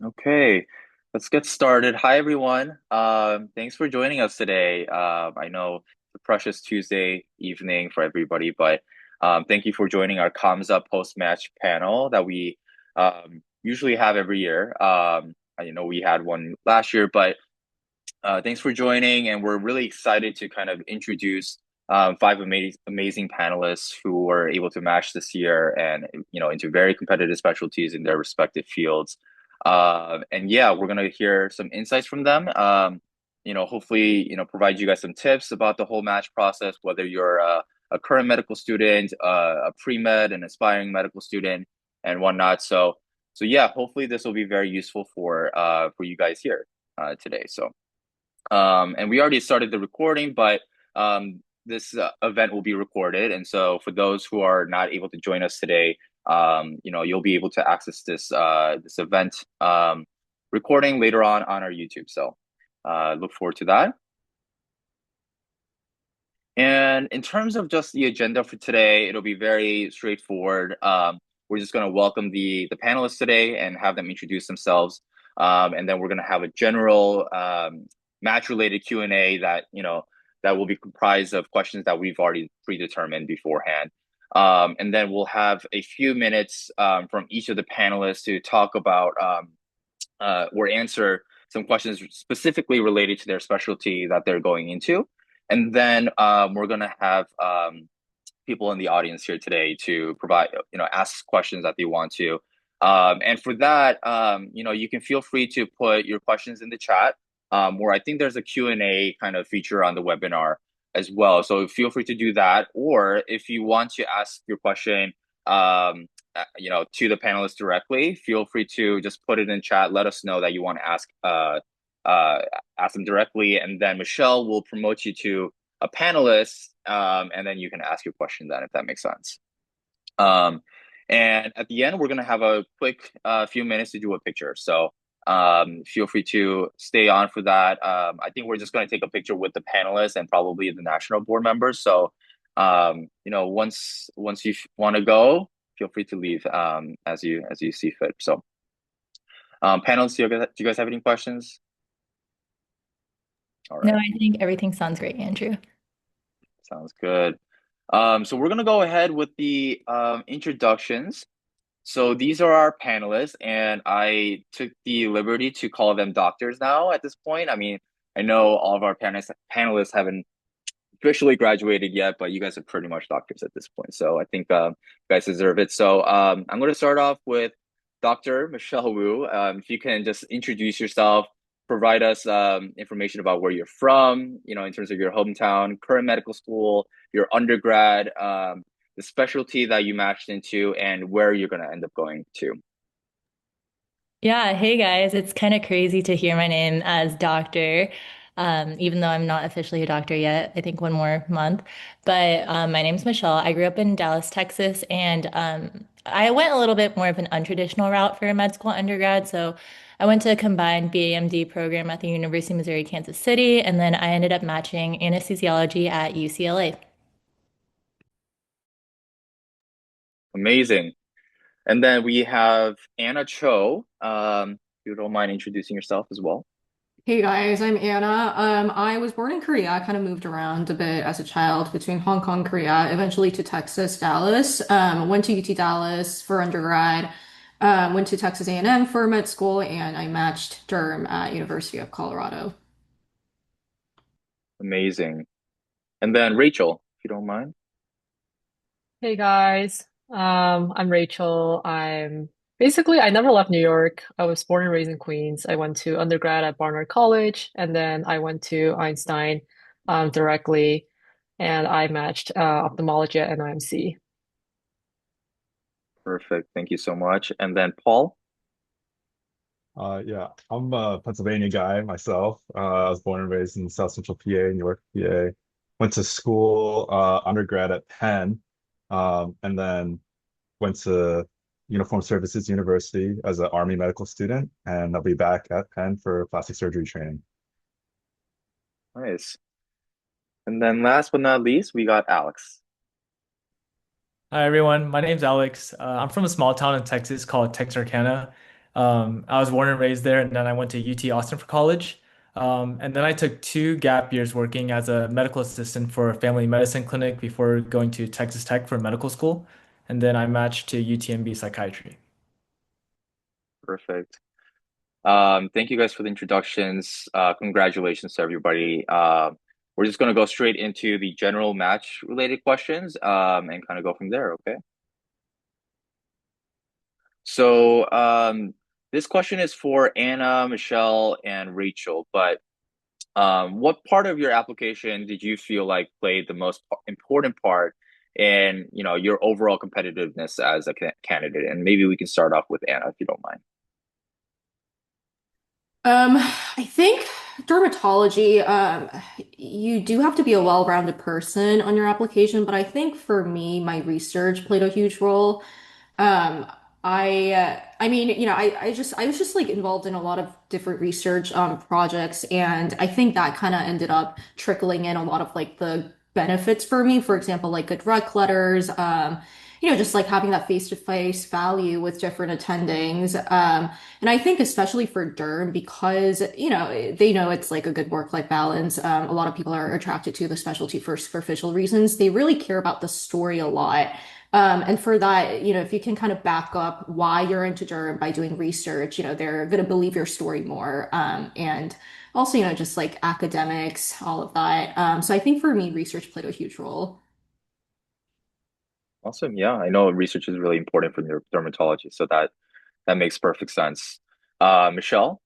Okay, let's get started. Hi, everyone. Thanks for joining us today. I know it's a precious Tuesday evening for everybody, but thank you for joining our KAMSA post-match panel that we usually have every year. I know we had one last year, but thanks for joining, and we're really excited to kind of introduce five amazing panelists who were able to match this year, and into very competitive specialties in their respective fields. And yeah, we're gonna hear some insights from them. Hopefully, provide you guys some tips about the whole match process, whether you're a current medical student, a pre-med, an aspiring medical student, and whatnot. So yeah, hopefully this will be very useful for you guys here today. And we already started the recording, but this event will be recorded. And so for those who are not able to join us today, you'll be able to access this event recording later on our YouTube. So look forward to that. And in terms of just the agenda for today, it'll be very straightforward. We're just going to welcome the panelists today and have them introduce themselves. And then we're going to have a general match-related Q&A that will be comprised of questions that we've already predetermined beforehand. And then we'll have a few minutes from each of the panelists to talk about or answer some questions specifically related to their specialty that they're going into. And then we're going to have people in the audience here today to provide, ask questions that they want to. And for that, you can feel free to put your questions in the chat, where I think there's a Q&A kind of feature on the webinar as well. So feel free to do that. Or if you want to ask your question, to the panelists directly, feel free to just put it in chat. Let us know that you want to ask them directly, and then Michelle will promote you to a panelist, and then you can ask your question then, if that makes sense. And at the end, we're gonna have a quick few minutes to do a picture. So feel free to stay on for that. I think we're just gonna take a picture with the panelists and probably the national board members. So once you want to go, feel free to leave as you see fit. So panelists, do you guys have any questions? All No, right. I think everything sounds great, Andrew. Sounds good. So we're gonna go ahead with the introductions. So these are our panelists, and I took the liberty to call them doctors now at this point. I mean, I know all of our panelists haven't officially graduated yet, but you guys are pretty much doctors at this point. So I think you guys deserve it. So I'm going to start off with Dr. Michelle Wu. If you can just introduce yourself, provide us information about where you're from, in terms of your hometown, current medical school, your undergrad, the specialty that you matched into, and where you're going to end up going to. Yeah, hey guys, it's kind of crazy to hear my name as doctor, even though I'm not officially a doctor yet. I think one more month. But my name's Michelle. I grew up in Dallas, Texas, and I went a little bit more of an untraditional route for a med school undergrad. So I went to a combined BAMD program at the University of Missouri, Kansas City, and then I ended up matching anesthesiology at UCLA. Amazing. And then we have Anna Cho. If you don't mind introducing yourself as well. Hey guys, I'm Anna. I was born in Korea. I kind of moved around a bit as a child between Hong Kong, Korea, eventually to Texas, Dallas. Went to UT Dallas for undergrad. Went to Texas A&M for med school, and I matched Durham at University of Colorado. Amazing. And then Rachel, if you don't mind. Hey guys, I'm Rachel. I never left New York. I was born and raised in Queens. I went to undergrad at Barnard College, and then I went to Einstein directly, and I matched ophthalmology at NIMC. Perfect. Thank you so much. And then Paul. Yeah, I'm a Pennsylvania guy myself. I was born and raised in South Central PA, New York, PA. Went to school, undergrad at Penn, and then went to Uniform Services University as an Army medical student, and I'll be back at Penn for plastic surgery training. Nice. And then last but not least, we got Alex. Hi everyone, my name's Alex. I'm from a small town in Texas called Texarkana. I was born and raised there, and then I went to UT Austin for college. And then I took 2 gap years working as a medical assistant for a family medicine clinic before going to Texas Tech for medical school. And then I matched to UTMB psychiatry. Perfect. Thank you guys for the introductions. Congratulations to everybody. We're just going to go straight into the general match related questions and kind of go from there, okay? So this question is for Anna, Michelle, and Rachel, but what part of your application did you feel like played the most important part in, your overall competitiveness as a candidate? And maybe we can start off with Anna, if you don't mind. I think dermatology, you do have to be a well-rounded person on your application, but I think for me, my research played a huge role. Um, I mean, I was just like involved in a lot of different research projects, and I think that kind of ended up trickling in a lot of like the benefits for me. For example, like good rec letters, just like having that face-to-face value with different attendings. And I think especially for derm, because they know it's like a good work-life balance. A lot of people are attracted to the specialty for superficial reasons. They really care about the story a lot. And for that, if you can kind of back up why you're into derm by doing research, they're going to believe your story more. And also, just like academics, all of that. So I think for me, research played a huge role. Awesome. Yeah, I know research is really important for dermatology, so that makes perfect sense. Michelle?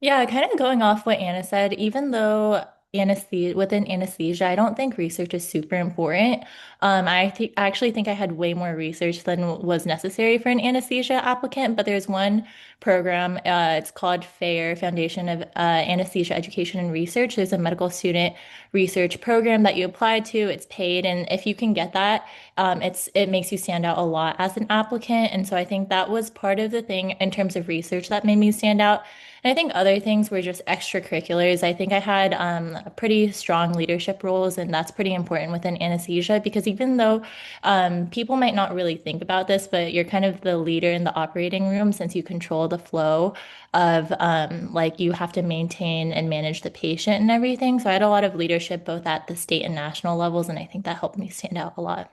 Yeah, kind of going off what Anna said, even though anesthesia within anesthesia, I don't think research is super important. I actually think I had way more research than was necessary for an anesthesia applicant, but there's one program, it's called FAIR, Foundation of Anesthesia Education and Research. There's a medical student research program that you apply to, it's paid, and if you can get that, it makes you stand out a lot as an applicant. And so I think that was part of the thing in terms of research that made me stand out. And I think other things were just extracurriculars. I think I had pretty strong leadership roles, and that's pretty important within anesthesia because even though people might not really think about this, but you're kind of the leader in the operating room since you control the flow of like you have to maintain and manage the patient and everything. So I had a lot of leadership both at the state and national levels, and I think that helped me stand out a lot.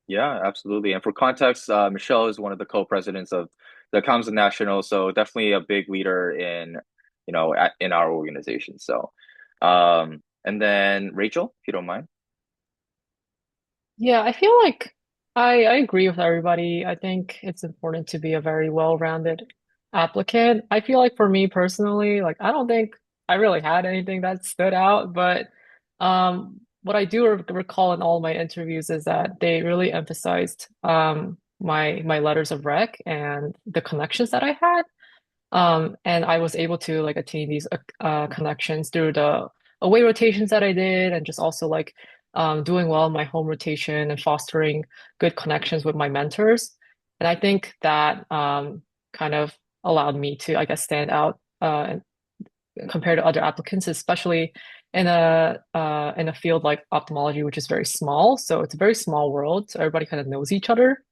Yeah, absolutely. And for context, Michelle is one of the co-presidents of the KAMSA National, so definitely a big leader in, in our organization. So, and then Rachel, if you don't mind. Yeah, I feel like I agree with everybody. I think it's important to be a very well-rounded applicant. I feel like for me personally, like I don't think I really had anything that stood out, but what I do recall in all my interviews is that they really emphasized my letters of rec and the connections that I had. And I was able to like attain these connections through the away rotations that I did, and just also like doing well in my home rotation and fostering good connections with my mentors. And I think that kind of allowed me to, I guess, stand out compared to other applicants, especially in a field like ophthalmology, which is very small. So it's a very small world, so everybody kind of knows each other.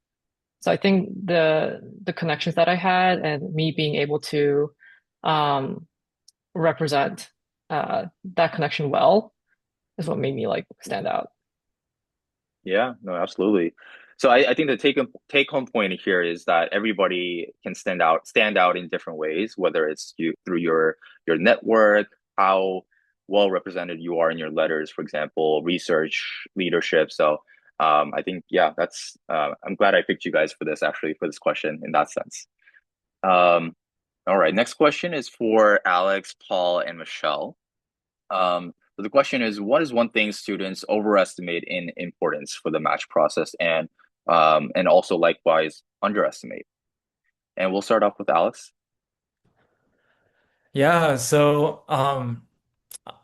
So I think the connections that I had and me being able to um, represent that connection well is what made me like stand out. Yeah, no, absolutely. So I think the take home point here is that everybody can stand out in different ways, whether it's you through your network, how well represented you are in your letters, for example, research, leadership. So I think yeah, that's I'm glad I picked you guys for this actually for this question in that sense. Um, all right, next question is for Alex, Paul, and Michelle. So the question is, what is one thing students overestimate in importance for the match process and also likewise underestimate? And we'll start off with Alex. Yeah, so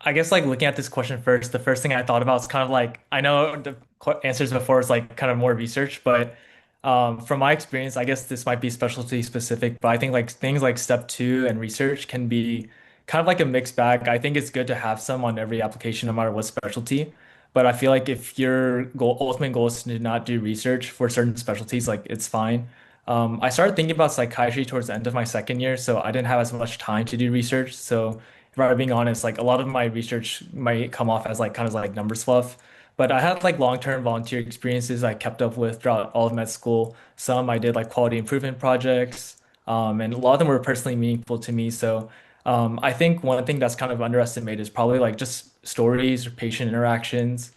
I guess like looking at this question first, the first thing I thought about is kind of like I know the answers before is like kind of more research, but from my experience, I guess this might be specialty specific, but I think like things like step 2 and research can be kind of like a mixed bag. I think it's good to have some on every application, no matter what specialty. But I feel like if your ultimate goal is to not do research for certain specialties, like it's fine. I started thinking about psychiatry towards the end of my second year, so I didn't have as much time to do research. So if I'm being honest, like a lot of my research might come off as like kind of like numbers fluff. But I had like long-term volunteer experiences I kept up with throughout all of med school. Some I did like quality improvement projects, and a lot of them were personally meaningful to me. So I think one thing that's kind of underestimated is probably like just stories or patient interactions,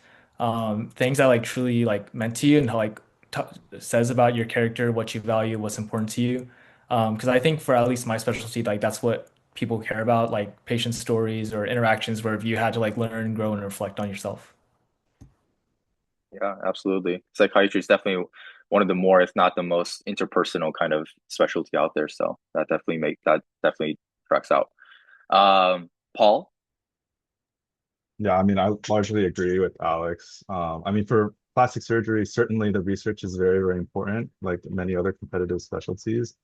things that like truly like meant to you and how like t says about your character, what you value, what's important to you. Because I think for at least my specialty, like that's what people care about, like patient stories or interactions where you had to like learn, grow, and reflect on yourself. Yeah, absolutely. Psychiatry is definitely one of the more, if not the most interpersonal kind of specialty out there. So that definitely tracks out. Paul? Yeah, I mean, I largely agree with Alex. I mean, for plastic surgery, certainly the research is very, very important, like many other competitive specialties.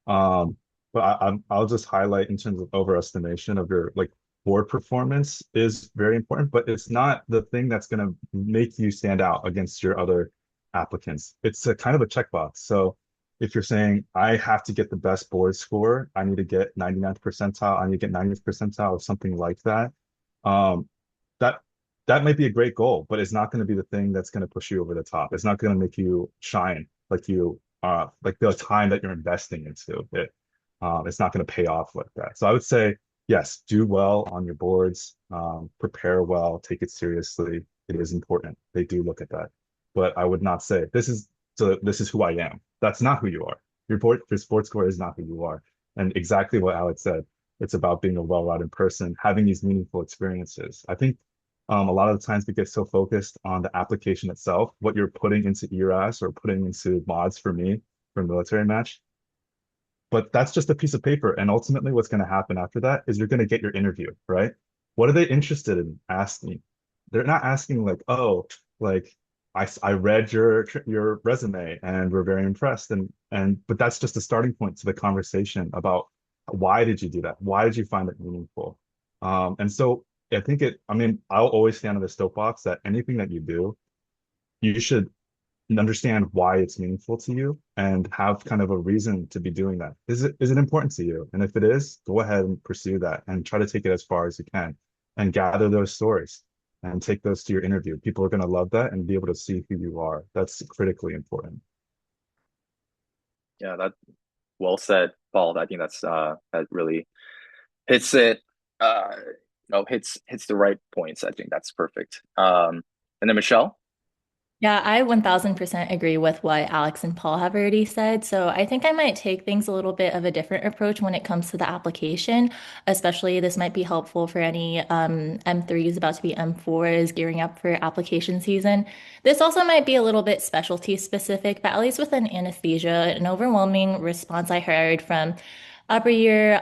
Um, but I'll just highlight in terms of overestimation of your like board performance is very important, but it's not the thing that's going to make you stand out against your other applicants. It's a kind of a checkbox. So if you're saying I have to get the best board score, I need to get 99th percentile, I need to get 90th percentile or something like that. Um, that that might be a great goal, but it's not going to be the thing that's going to push you over the top. It's not going to make you shine like the time that you're investing into it. It's not going to pay off like that. So I would say yes, do well on your boards, prepare well, take it seriously. It is important. They do look at that, but I would not say this is who I am. That's not who you are. Your sports score is not who you are. And exactly what Alex said, it's about being a well-rounded person, having these meaningful experiences. I think a lot of the times we get so focused on the application itself, what you're putting into ERAS or putting into mods for me for military match. But that's just a piece of paper. And ultimately, what's going to happen after that is you're going to get your interview, right? What are they interested in asking? They're not asking like, oh, like I read your resume and we're very impressed. But that's just a starting point to the conversation about why did you do that? Why did you find it meaningful? And so I mean, I'll always stand on the soapbox that anything that you do, you should understand why it's meaningful to you and have kind of a reason to be doing that. Is it important to you? And if it is, go ahead and pursue that and try to take it as far as you can and gather those stories and take those to your interview. People are going to love that and be able to see who you are. That's critically important. Yeah, that well said, Paul. I think that really hits it hits the right points. I think that's perfect. And then Michelle? Yeah, I 1000% agree with what Alex and Paul have already said. So I think I might take things a little bit of a different approach when it comes to the application. Especially, this might be helpful for any M3s about to be M4s gearing up for application season. This also might be a little bit specialty specific, but at least within anesthesia, an overwhelming response I heard from upper year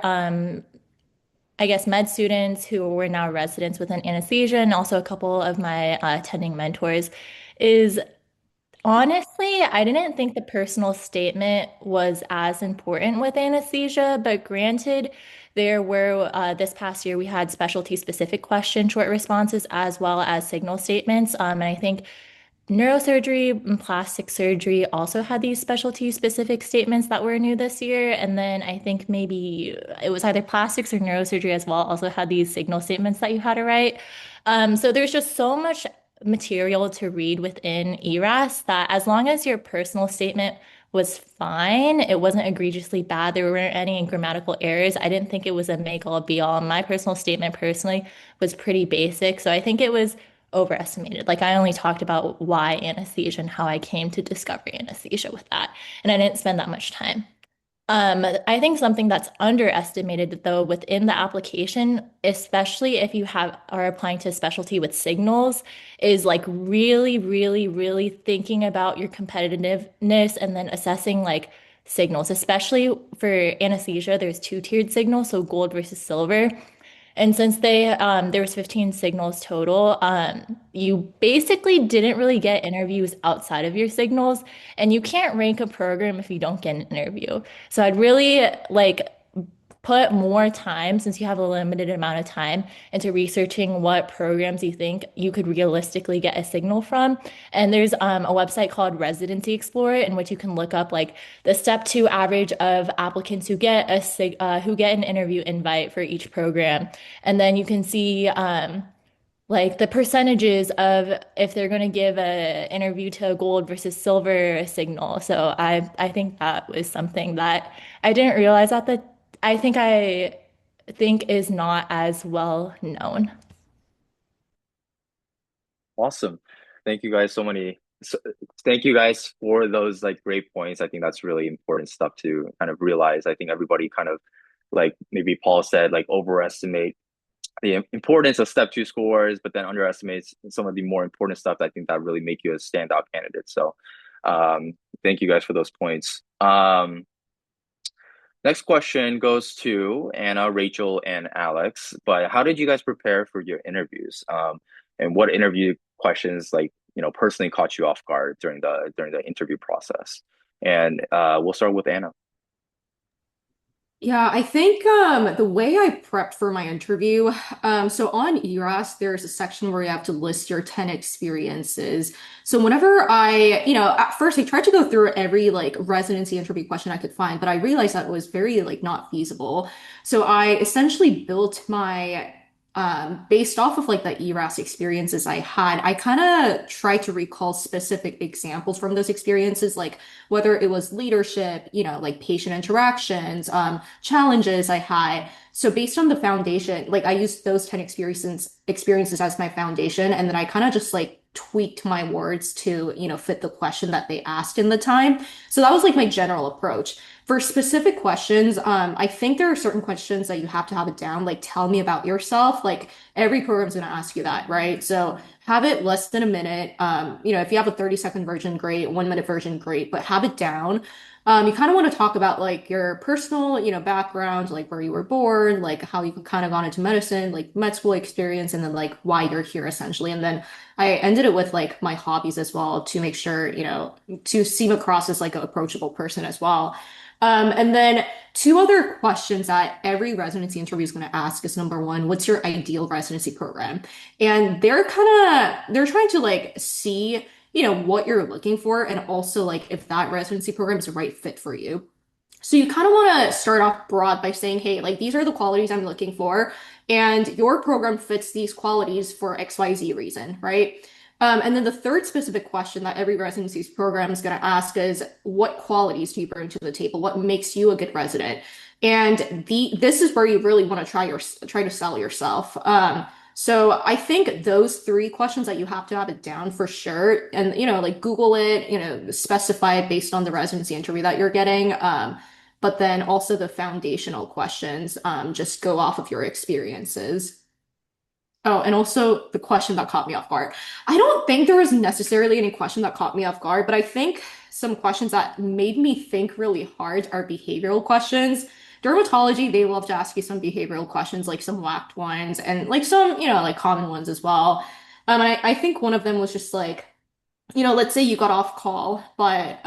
I guess med students who were now residents within anesthesia and also a couple of my attending mentors is honestly, I didn't think the personal statement was as important with anesthesia, but granted, there were this past year we had specialty specific question short responses as well as signal statements. And I think neurosurgery and plastic surgery also had these specialty specific statements that were new this year. And then I think maybe it was either plastics or neurosurgery as well, also had these signal statements that you had to write. So there's just so much material to read within ERAS that as long as your personal statement was fine, it wasn't egregiously bad, there weren't any grammatical errors. I didn't think it was a make all be all. My personal statement personally was pretty basic. So I think it was overestimated. Like I only talked about why anesthesia and how I came to discover anesthesia with that. And I didn't spend that much time. I think something that's underestimated though within the application, especially if you are applying to a specialty with signals, is like really, really, really thinking about your competitiveness and then assessing like signals, especially for anesthesia, there's two-tiered signals, so gold versus silver. And since there was 15 signals total, you basically didn't really get interviews outside of your signals, and you can't rank a program if you don't get an interview. So I'd really like put more time, since you have a limited amount of time, into researching what programs you think you could realistically get a signal from. And there's a website called Residency Explorer in which you can look up like the step two average of applicants who get an interview invite for each program. And then you can see like the percentages of if they're going to give a interview to a gold versus silver signal. So I think that was something that I didn't realize at the I think is not as well known. Awesome. Thank you guys so many. Thank you guys for those like great points. I think that's really important stuff to kind of realize. I think everybody kind of like maybe Paul said, like overestimate the importance of step two scores, but then underestimates some of the more important stuff. I think that really make you a standout candidate. So thank you guys for those points. Next question goes to Anna, Rachel, and Alex. But how did you guys prepare for your interviews? And what interview questions, like personally caught you off guard during the interview process? And we'll start with Anna. Yeah, I think the way I prepped for my interview, so on ERAS, there's a section where you have to list your 10 experiences. So whenever at first I tried to go through every like residency interview question I could find, but I realized that it was very like not feasible. So I essentially built my based off of like the ERAS experiences I had, I kind of tried to recall specific examples from those experiences, like whether it was leadership, like patient interactions, challenges I had. So based on the foundation, like I used those 10 experiences as my foundation, and then I kind of just like tweaked my words to, fit the question that they asked in the time. So that was like my general approach. For specific questions, I think there are certain questions that you have to have it down, like tell me about yourself. Like every program's gonna ask you that, right? So have it less than a minute. If you have a 30-second version, great, 1 minute version, great, but have it down. You kind of want to talk about like your personal, background, like where you were born, like how you kind of gone into medicine, like med school experience, and then like why you're here essentially. And then I ended it with like my hobbies as well to make sure, to seem across as like an approachable person as well. And then two other questions that every residency interview is going to ask is number one, what's your ideal residency program? And they're trying to like see, what you're looking for and also like if that residency program is the right fit for you. So you kind of want to start off broad by saying, hey, like these are the qualities I'm looking for, and your program fits these qualities for XYZ reason, right? And then the third specific question that every residency program is going to ask is, what qualities do you bring to the table? What makes you a good resident? And this is where you really want to try to sell yourself. So I think those three questions that you have to have it down for sure, and like Google it, specify it based on the residency interview that you're getting. But then also the foundational questions, just go off of your experiences. Oh, and also the question that caught me off guard. I don't think there was necessarily any question that caught me off guard, but I think some questions that made me think really hard are behavioral questions. Dermatology, they love to ask you some behavioral questions, like some whacked ones, and like some, like common ones as well. I think one of them was just like, let's say you got off call, but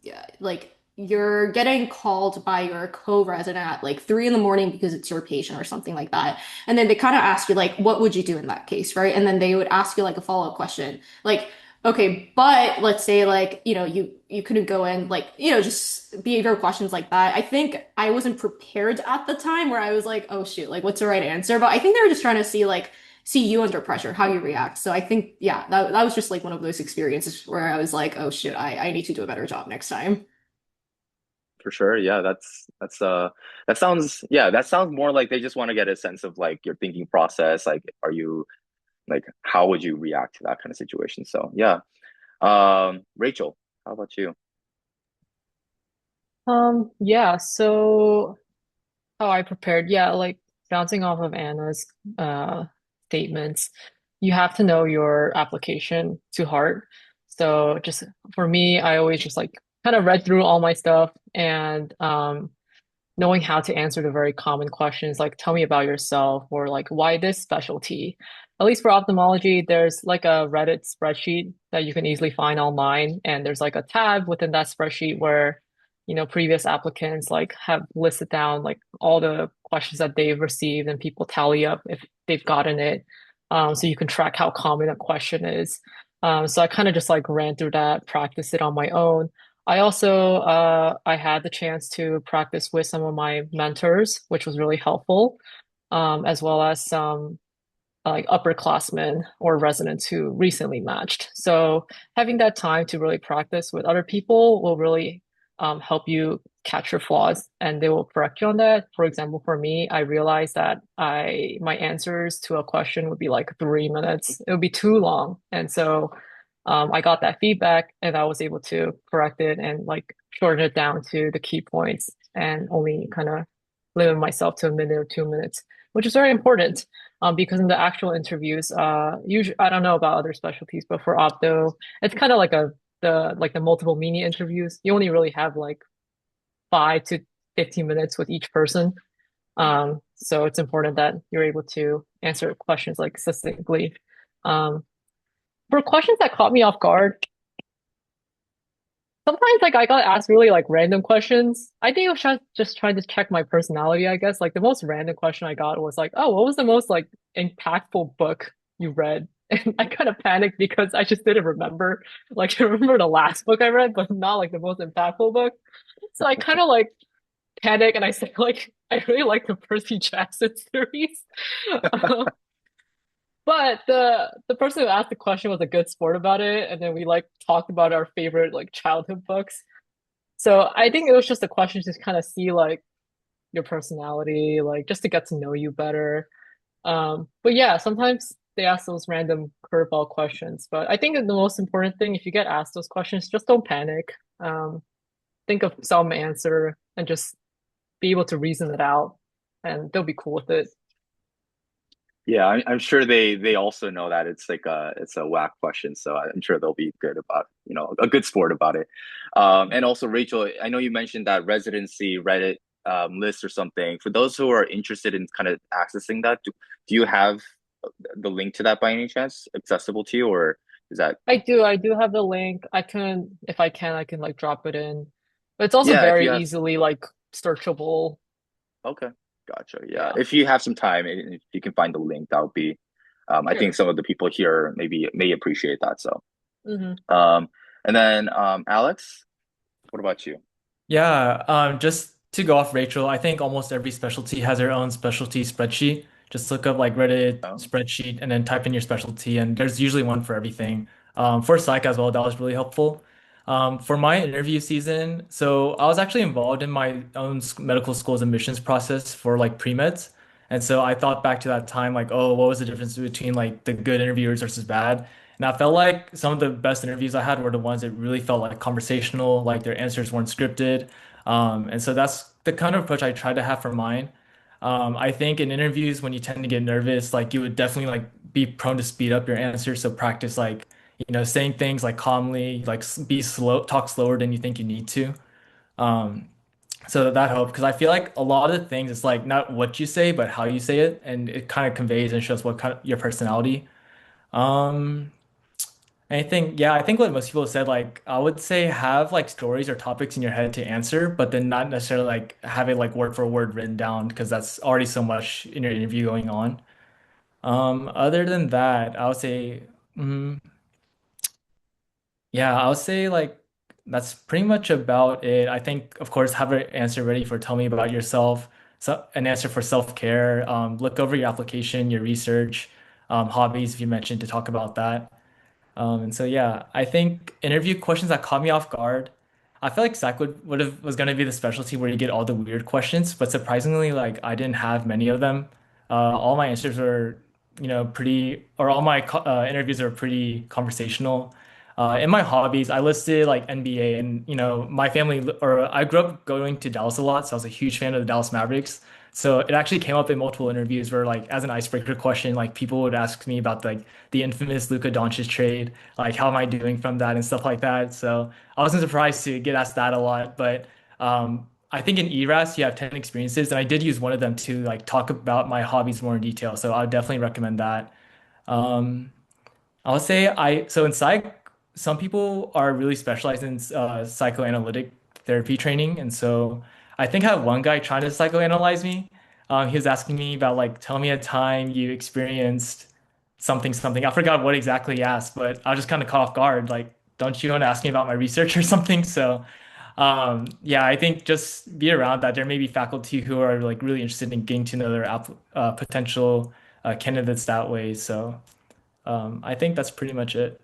yeah, like you're getting called by your co-resident at like 3 in the morning because it's your patient or something like that. And then they kind of ask you like, what would you do in that case, right? And then they would ask you like a follow-up question, like, okay, but let's say like, you couldn't go in like, just behavioral questions like that. I think I wasn't prepared at the time where I was like, oh shoot, like what's the right answer? But I think they were just trying to see you under pressure, how you react. So I think, yeah, that was just like one of those experiences where I was like, oh shit, I need to do a better job next time. For sure. Yeah, that sounds more like they just want to get a sense of like your thinking process. Like, are you like how would you react to that kind of situation? So yeah. Rachel, how about you? Yeah, so how I prepared, yeah, like bouncing off of Anna's statements, you have to know your application to heart. So just for me, I always just like kind of read through all my stuff and knowing how to answer the very common questions like tell me about yourself or like why this specialty. At least for ophthalmology, there's like a Reddit spreadsheet that you can easily find online, and there's like a tab within that spreadsheet where previous applicants like have listed down like all the questions that they've received and people tally up if they've gotten it. So you can track how common a question is. So I kind of just like ran through that, practiced it on my own. I also I had the chance to practice with some of my mentors, which was really helpful, as well as some like upperclassmen or residents who recently matched. So having that time to really practice with other people will really help you catch your flaws and they will correct you on that. For example, for me, I realized that my answers to a question would be like 3 minutes. It would be too long. And so I got that feedback and I was able to correct it and like shorten it down to the key points and only kind of limit myself to a minute or 2 minutes, which is very important. Because in the actual interviews, usually I don't know about other specialties, but for opto, it's kind of like the multiple mini interviews. You only really have like 5 to 15 minutes with each person. So it's important that you're able to answer questions like succinctly. Um, for questions that caught me off guard, sometimes like I got asked really like random questions. I think I was just trying to check my personality, I guess. Like the most random question I got was like, "Oh, what was the most like impactful book you read?" And I kind of panicked because I just didn't remember. Like I remember the last book I read, but not like the most impactful book. So I kind of like panic and I said like I really like the Percy Jackson series. Um, but the person who asked the question was a good sport about it, and then we like talked about our favorite like childhood books. So I think it was just a question to kind of see like your personality, like just to get to know you better. But yeah, sometimes they ask those random curveball questions. But I think that the most important thing, if you get asked those questions, just don't panic. Think of some answer and just be able to reason it out, and they'll be cool with it. Yeah, I'm sure they also know that it's a whack question, so I'm sure they'll be good about, a good sport about it. And also, Rachel, I know you mentioned that residency Reddit list or something. For those who are interested in kind of accessing that, do you have the link to that by any chance accessible to you, or is that? I do have the link. If I can, I can like drop it in. But it's also Yeah, if very you have. easily like searchable. Okay, gotcha. Yeah, Yeah, if you have some time and if you can find the link, that would be. I think sure. some of the people here maybe may appreciate that. So, Hmm. um, and then Alex, what about you? Yeah, just to go off Rachel, I think almost every specialty has their own specialty spreadsheet. Just look up like Reddit Oh, spreadsheet and then type in your specialty, and there's usually one for everything. For psych as well, that was really helpful. For my interview season, so I was actually involved in my own medical school's admissions process for like pre-meds. And so I thought back to that time, like, oh, what was the difference between like the good interviewers versus bad? And I felt like some of the best interviews I had were the ones that really felt like conversational, like their answers weren't scripted. And so that's the kind of approach I tried to have for mine. I think in interviews, when you tend to get nervous, like you would definitely like be prone to speed up your answers. So practice like, saying things like calmly, like be slow, talk slower than you think you need to. Um, so that helped because I feel like a lot of the things it's like not what you say, but how you say it, and it kind of conveys and shows what kind of your personality. Um, Anything, yeah, I think what most people said, like, I would say have like stories or topics in your head to answer, but then not necessarily like have it like word for word written down because that's already so much in your interview going on. Other than that, I would say, mm, yeah, I would say like that's pretty much about it. I think, of course, have an answer ready for tell me about yourself, so an answer for self-care. Look over your application, your research, hobbies if you mentioned to talk about that. And so yeah, I think interview questions that caught me off guard. I feel like Zach would have was gonna be the specialty where you get all the weird questions, but surprisingly, like I didn't have many of them. All my answers were, pretty, or all my interviews are pretty conversational. In my hobbies, I listed like NBA, and my family, or I grew up going to Dallas a lot, so I was a huge fan of the Dallas Mavericks. So it actually came up in multiple interviews where, like, as an icebreaker question, like people would ask me about like the infamous Luka Doncic trade, like how am I doing from that and stuff like that. So I wasn't surprised to get asked that a lot, but I think in ERAS you have 10 experiences, and I did use one of them to like talk about my hobbies more in detail. So I would definitely recommend that. Um, I would say so in psych, some people are really specialized in psychoanalytic therapy training. And so I think I had one guy trying to psychoanalyze me. He was asking me about like, tell me a time you experienced something, something. I forgot what exactly he asked, but I was just kind of caught off guard. Like, don't you want to ask me about my research or something? So, yeah, I think just be around that. There may be faculty who are like really interested in getting to know their potential candidates that way. So, I think that's pretty much it.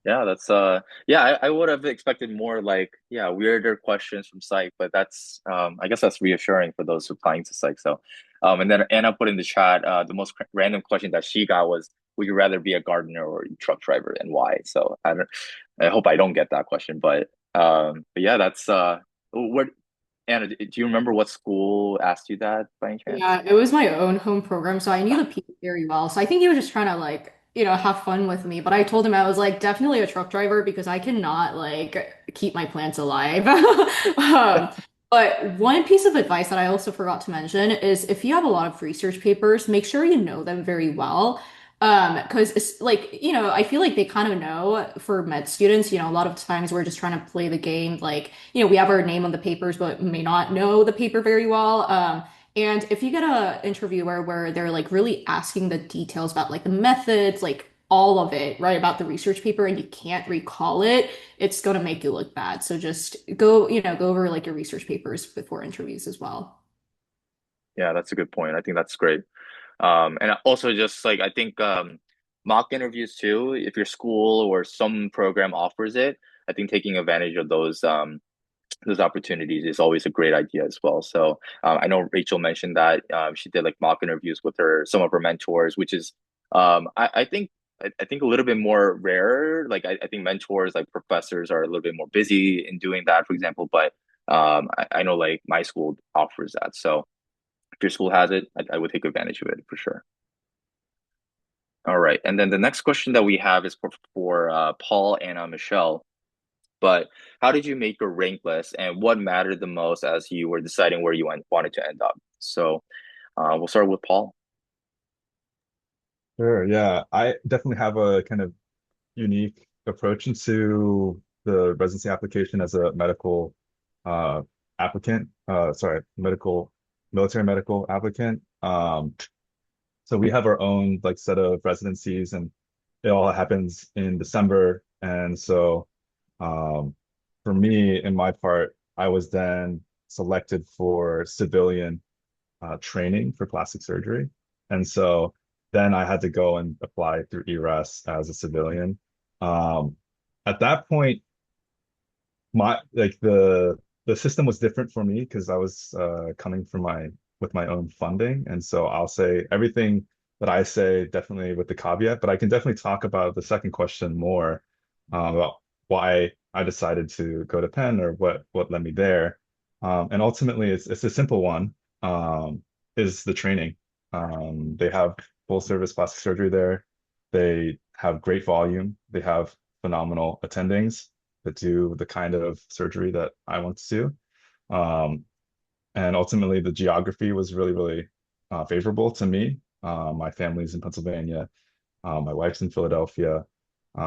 Yeah, that's yeah, I would have expected more like yeah, weirder questions from psych, but that's I guess that's reassuring for those applying to psych. So and then Anna put in the chat the most random question that she got was would you rather be a gardener or a truck driver and why? So I hope I don't get that question, but yeah, that's what Anna, do you remember what school asked you that by any chance? Yeah, it was my own home program, so I knew the people very well. So I think he was just trying to like, have fun with me. But I told him I was like definitely a truck driver because I cannot like keep my plants alive. But one piece of advice that I also forgot to mention is if you have a lot of research papers, make sure you know them very well. Because it's like, I feel like they kind of know for med students, a lot of times we're just trying to play the game. Like, we have our name on the papers, but may not know the paper very well. And if you get a interviewer where they're like really asking the details about like the methods, like all of it, right, about the research paper and you can't recall it, it's gonna make you look bad. So just go over like your research papers before interviews as well. Yeah, that's a good point. I think that's great. And also just like I think mock interviews too, if your school or some program offers it, I think taking advantage of those opportunities is always a great idea as well. So I know Rachel mentioned that she did like mock interviews with her some of her mentors, which is I think I think a little bit more rare. Like I think mentors like professors are a little bit more busy in doing that, for example. But I know like my school offers that. So if your school has it, I would take advantage of it for sure. All right, and then the next question that we have is for Paul and Michelle. But how did you make your rank list, and what mattered the most as you were deciding where you wanted to end up? So we'll start with Paul. Sure. Yeah, I definitely have a kind of unique approach into the residency application as a medical uh, applicant. Sorry, military medical applicant. So we have our own like set of residencies, and it all happens in December. And so um, for me, in my part, I was then selected for civilian training for plastic surgery. And so then I had to go and apply through ERAS as a civilian. Um, at that point, my like the system was different for me because I was coming from my with my own funding. And so I'll say everything that I say definitely with the caveat, but I can definitely talk about the second question more about why I decided to go to Penn or what led me there. And ultimately it's a simple one, is the training. They have full service plastic surgery there. They have great volume. They have phenomenal attendings that do the kind of surgery that I want to do. And ultimately, the geography was really, really favorable to me. My family's in Pennsylvania. My wife's in Philadelphia.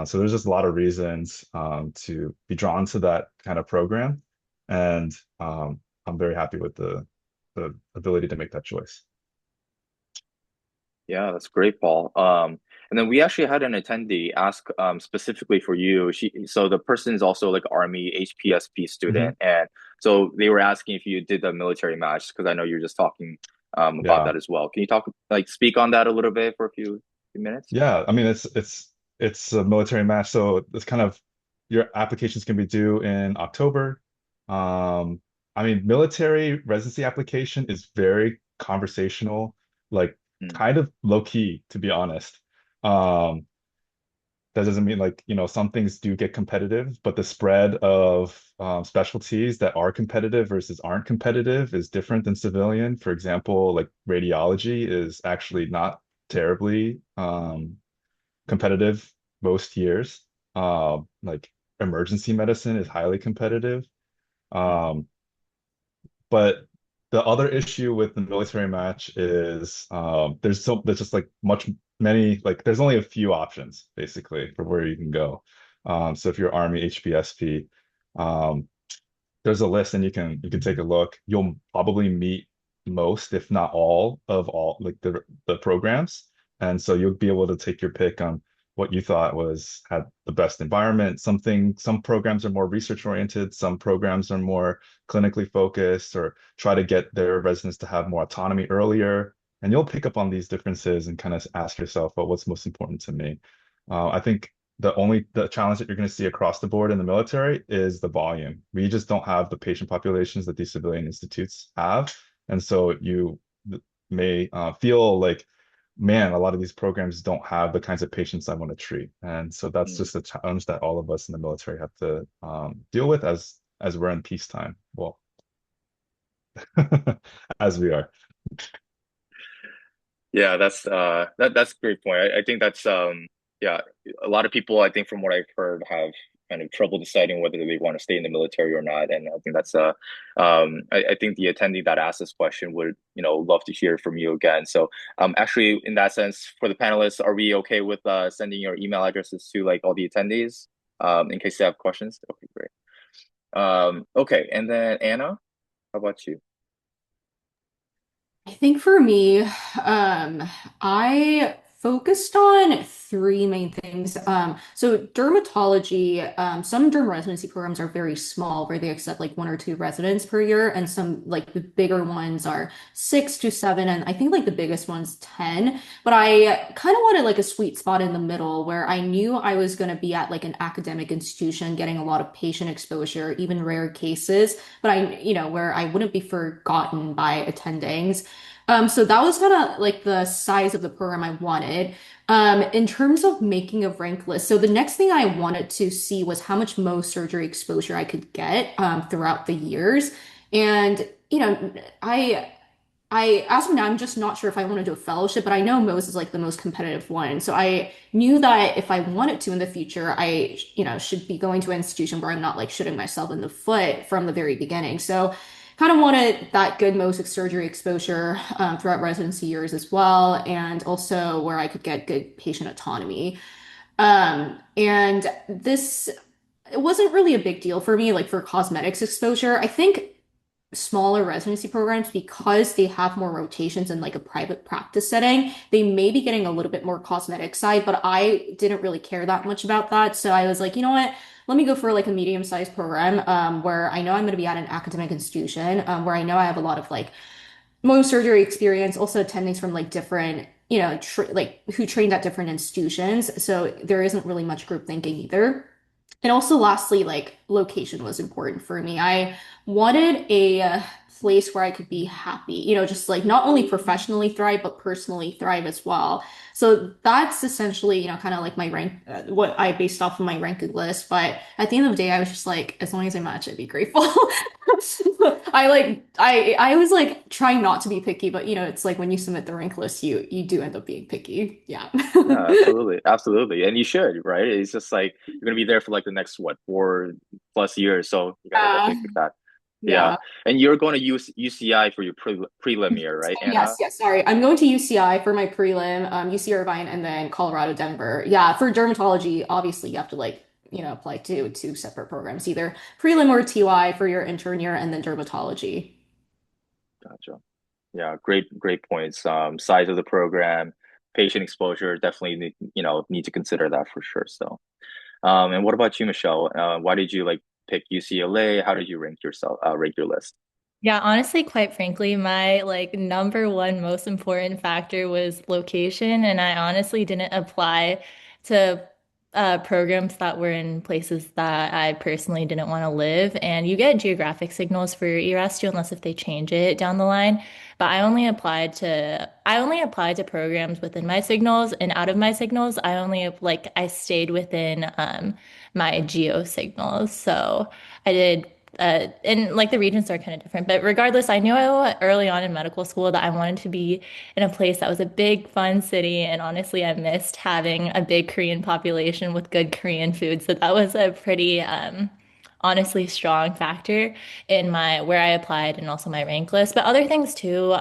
So there's just a lot of reasons to be drawn to that kind of program. And I'm very happy with the ability to make that choice. Yeah, that's great, Paul. And then we actually had an attendee ask specifically for you. So the person is also like Army HPSP Mhm. student, and so they were asking if you did the military match because I know you're just talking about Yeah. that as well. Can you speak on that a little bit for a few minutes? Yeah, I mean it's a military match, so it's kind of your applications can be due in October. Um, I mean, military residency application is very conversational, like Mm, kind of low key, to be honest. Um, that doesn't mean like, some things do get competitive, but the spread of specialties that are competitive versus aren't competitive is different than civilian. For example, like radiology is actually not terribly competitive most years. Like emergency medicine is highly competitive. mm. Um, but the other issue with the military match is there's just like many like there's only a few options basically for where you can go. So if you're Army HPSP, um, there's a list and you can take a look. You'll probably meet most, if not all, of all like the programs. And so you'll be able to take your pick on what you thought was had the best environment. Some programs are more research oriented, some programs are more clinically focused, or try to get their residents to have more autonomy earlier. And you'll pick up on these differences and kind of ask yourself, well, what's most important to me? I think the challenge that you're going to see across the board in the military is the volume. We just don't have the patient populations that these civilian institutes have, and so you may feel like, man, a lot of these programs don't have the kinds of patients I want to treat, and so that's Mm. just a challenge that all of us in the military have to deal with as we're in peacetime. Well, as we are. Yeah, that's a great point. I think that's yeah, a lot of people I think from what I've heard have kind of trouble deciding whether they want to stay in the military or not. And I think that's I think the attendee that asked this question would, love to hear from you again. So actually in that sense, for the panelists, are we okay with sending your email addresses to like all the attendees in case they have questions? Okay, great. Okay, and then Anna, how about you? I think for me, I focused on three main things. So dermatology, some derm residency programs are very small, where they accept like one or two residents per year, and some like the bigger ones are six to seven, and I think like the biggest one's 10. But I kind of wanted like a sweet spot in the middle where I knew I was going to be at like an academic institution, getting a lot of patient exposure, even rare cases, but where I wouldn't be forgotten by attendings. So that was kind of like the size of the program I wanted. In terms of making a rank list, so the next thing I wanted to see was how much Mohs surgery exposure I could get throughout the years. And, as of now, I'm just not sure if I want to do a fellowship, but I know Mohs is like the most competitive one. So I knew that if I wanted to in the future, should be going to an institution where I'm not like shooting myself in the foot from the very beginning. So kind of wanted that good Mohs surgery exposure throughout residency years as well, and also where I could get good patient autonomy. And this it wasn't really a big deal for me, like for cosmetics exposure. I think smaller residency programs, because they have more rotations in like a private practice setting, they may be getting a little bit more cosmetic side, but I didn't really care that much about that. So I was like, you know what? Let me go for like a medium-sized program where I know I'm going to be at an academic institution, where I know I have a lot of like Mohs surgery experience, also attendings from like different, like who trained at different institutions. So there isn't really much group thinking either. And also, lastly, like location was important for me. I wanted a place where I could be happy, just like not only professionally thrive, but personally thrive as well. So that's essentially, kind of like my rank, what I based off of my ranking list. But at the end of the day, I was just like, as long as I match, I'd be grateful. I was like trying not to be picky, but it's like when you submit the rank list, you do end up being picky. Yeah. Yeah, absolutely, absolutely, and you should, right? It's just like you're gonna be there for like the next what 4+ years, so you gotta Yeah. definitely pick that. Yeah, Yeah. and you're going to use UCI for your prelim year, right, Yes, Anna? yes, sorry. I'm going to UCI for my prelim, UC Irvine, and then Colorado, Denver. Yeah, for dermatology, obviously you have to like, apply to two separate programs, either prelim or TY for your intern year, and then dermatology. Gotcha. Yeah, great points. Size of the program, patient exposure, definitely need to consider that for sure. So, and what about you, Michelle? Why did you like pick UCLA? How did you rank your list? Yeah, honestly, quite frankly, my like number one most important factor was location, and I honestly didn't apply to programs that were in places that I personally didn't want to live. And you get geographic signals for your ERAS too, unless if they change it down the line. But I only applied to programs within my signals, and out of my signals, I stayed within my geo signals. So I did and like the regions are kind of different, but regardless, I knew early on in medical school that I wanted to be in a place that was a big, fun city. And honestly, I missed having a big Korean population with good Korean food. So that was a pretty honestly strong factor in my where I applied and also my rank list. But other things too,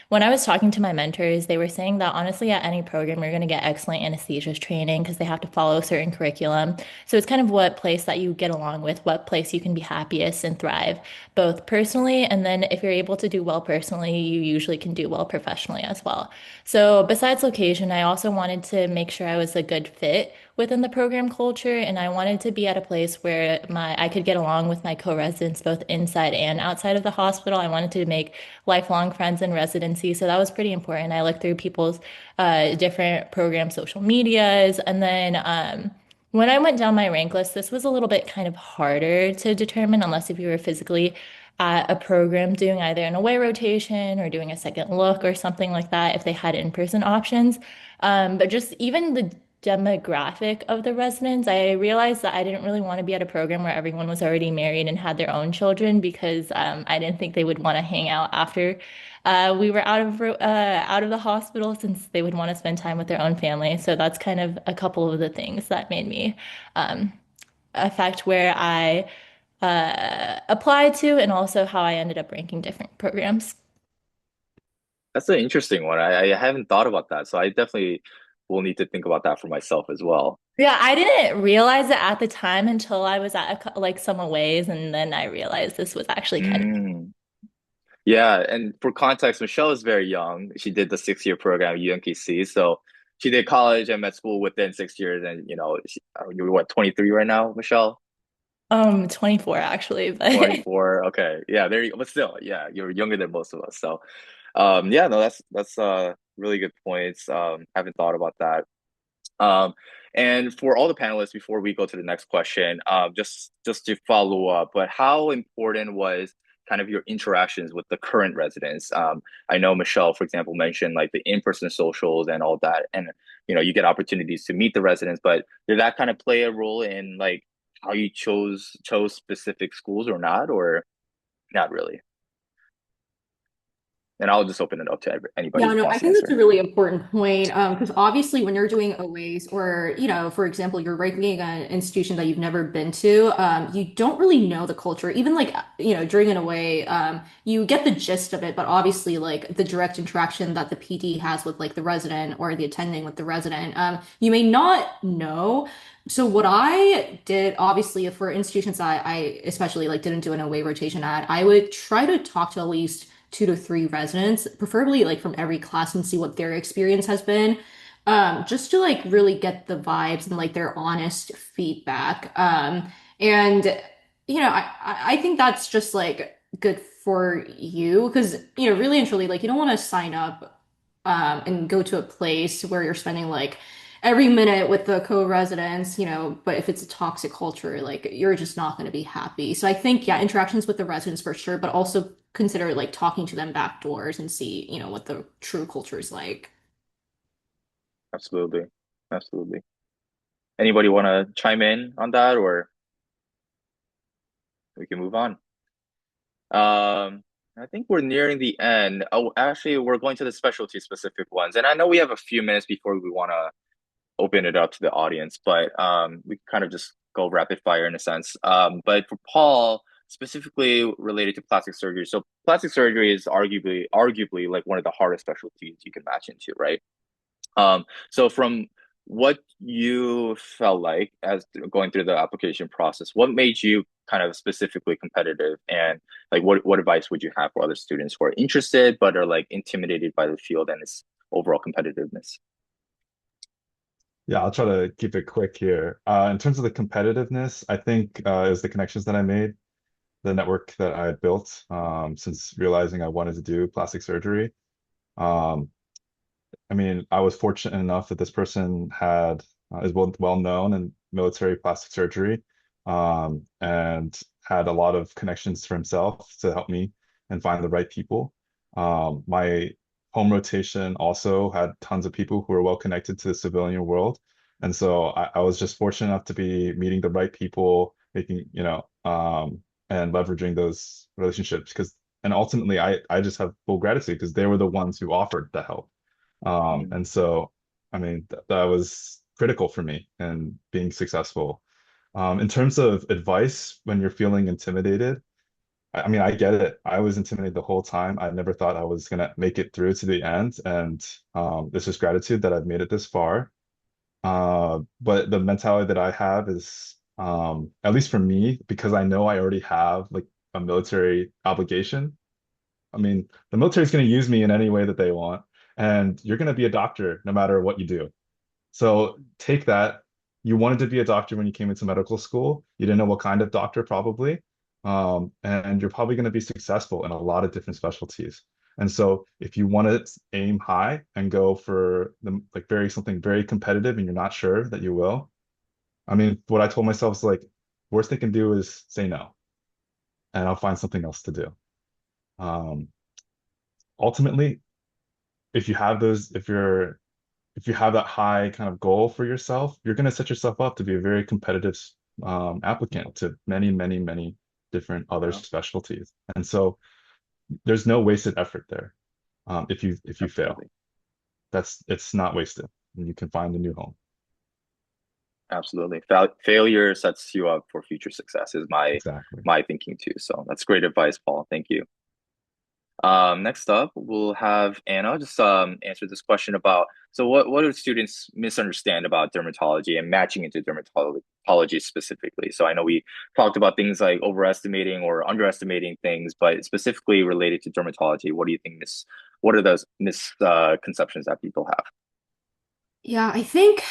when I was talking to my mentors, they were saying that honestly at any program you're going to get excellent anesthesia training because they have to follow a certain curriculum. So it's kind of what place that you get along with, what place you can be happiest and thrive, both personally and then if you're able to do well personally, you usually can do well professionally as well. So besides location, I also wanted to make sure I was a good fit within the program culture, and I wanted to be at a place where my I could get along with my co-residents both inside and outside of the hospital. I wanted to make lifelong friends in residency, so that was pretty important. I looked through people's different program social medias, and then when I went down my rank list, this was a little bit kind of harder to determine unless if you were physically at a program doing either an away rotation or doing a second look or something like that if they had in-person options. But just even the demographic of the residents, I realized that I didn't really want to be at a program where everyone was already married and had their own children because I didn't think they would want to hang out after we were out of the hospital since they would want to spend time with their own family. So that's kind of a couple of the things that made me um, affect where I applied to and also how I ended up ranking different programs. That's an interesting one. I haven't thought about that, so I definitely will need to think about that for myself as well. Yeah, I didn't realize it at the time until I was at like some aways, and then I realized this was actually kind of. Mm. Yeah, and for context, Michelle is very young. She did the 6 year program at UNKC, so she did college and med school within 6 years. And you're what, 23 right now, Michelle? 24 actually, but 24. Okay, yeah, there you go. But still, yeah, you're younger than most of us. So, yeah, no, that's really good points. Haven't thought about that. Um, and for all the panelists, before we go to the next question, just to follow up, but how important was kind of your interactions with the current residents? I know Michelle, for example, mentioned like the in-person socials and all that, and you get opportunities to meet the residents, but did that kind of play a role in like how you chose specific schools or not, or not really? And I'll just open it up to anybody Yeah, who no, I wants to think that's a answer. really important point. Because obviously, when you're doing OAs or, for example, you're ranking an institution that you've never been to, you don't really know the culture. Even like, during an OA, you get the gist of it, but obviously, like the direct interaction that the PD has with like the resident or the attending with the resident, you may not know. So what I did, obviously, for institutions that I especially like didn't do an away rotation at, I would try to talk to at least 2 to 3 residents, preferably like from every class and see what their experience has been. Just to like really get the vibes and like their honest feedback. And I think that's just like good for you because really and truly like you don't want to sign up and go to a place where you're spending like every minute with the co-residents, but if it's a toxic culture, like you're just not going to be happy. So I think, yeah, interactions with the residents for sure, but also consider like talking to them back doors and see, what the true culture is like. Absolutely, absolutely. Anybody want to chime in on that, or we can move on? I think we're nearing the end. Oh, actually, we're going to the specialty specific ones, and I know we have a few minutes before we want to open it up to the audience, but we kind of just go rapid fire in a sense. But for Paul, specifically related to plastic surgery, so plastic surgery is arguably like one of the hardest specialties you can match into, right? So from what you felt like as going through the application process, what made you kind of specifically competitive, and like what advice would you have for other students who are interested but are like intimidated by the field and its overall competitiveness? Yeah, I'll try to keep it quick here. In terms of the competitiveness, I think it was the connections that I made, the network that I had built since realizing I wanted to do plastic surgery. Um, I mean, I was fortunate enough that this person had is well known in military plastic surgery, and had a lot of connections for himself to help me and find the right people. My home rotation also had tons of people who were well connected to the civilian world, and so I was just fortunate enough to be meeting the right people, making and leveraging those relationships because and ultimately I just have full gratitude because they were the ones who offered the help. Mm, And so, I mean, that was critical for me in being successful. In terms of advice, when you're feeling intimidated, I mean, I get it. I was intimidated the whole time. I never thought I was gonna make it through to the end, and it's just gratitude that I've made it this far. But the mentality that I have is, at least for me, because I know I already have like a military obligation. I mean, the military is going to use me in any way that they want, and you're going to be a doctor no matter what you do. So take that. You wanted to be a doctor when you came into medical school. You didn't know what kind of doctor, probably. And you're probably going to be successful in a lot of different specialties. And so if you want to aim high and go for the like very something very competitive and you're not sure that you will, I mean, what I told myself is like, worst they can do is say no, and I'll find something else to do. Um, Ultimately, if you have those, if you have that high kind of goal for yourself, you're going to set yourself up to be a very competitive applicant to many, many, many different other Yeah, specialties. And so there's no wasted effort there. If you fail, absolutely. it's not wasted. And you can find a new home. Absolutely. Failure sets you up for future success is Exactly. my thinking too. So that's great advice, Paul. Thank you. Next up, we'll have Anna just answer this question about so what do students misunderstand about dermatology and matching into dermatology specifically? So I know we talked about things like overestimating or underestimating things, but specifically related to dermatology, what do you think what are those misconceptions that people have? Yeah, I think,